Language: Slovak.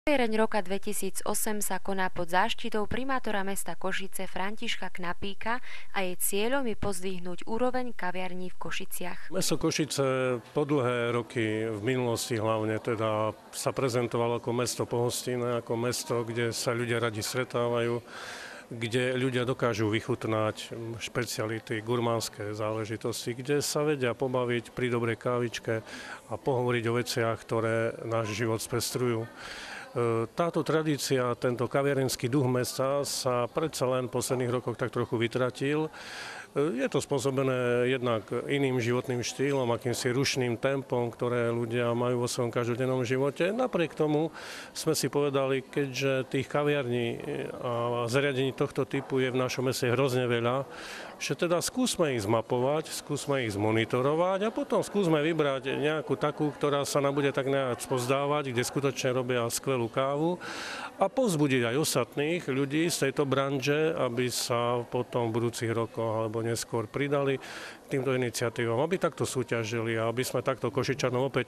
Kaviareň roka 2008 sa koná pod záštitou primátora mesta Košice Františka Knapíka a jej cieľom je pozdvihnúť úroveň kaviarní v Košiciach. Mesto Košice po dlhé roky v minulosti hlavne teda sa prezentovalo ako mesto pohostinné, ako mesto, kde sa ľudia radi stretávajú, kde ľudia dokážu vychutnať špeciality, gurmánske záležitosti, kde sa vedia pobaviť pri dobrej kávičke a pohovoriť o veciach, ktoré náš život spestrujú. Táto tradícia, tento kaviarenský duch mesta sa predsa len v posledných rokoch tak trochu vytratil. Je to spôsobené jednak iným životným štýlom, akýmsi rušným tempom, ktoré ľudia majú vo svojom každodennom živote. Napriek tomu sme si povedali, keďže tých kaviarní a zariadení tohto typu je v našom meste hrozne veľa, že teda skúsme ich zmapovať, skúsme ich zmonitorovať a potom skúsme vybrať nejakú takú, ktorá sa nám bude tak nejak spozdávať, kde skutočne robia skvelú kávu a povzbudiť aj ostatných ľudí z tejto branže, aby sa potom v budúcich rokoch alebo neskôr pridali k týmto iniciatívam, aby takto súťažili a aby sme takto Košičanom opäť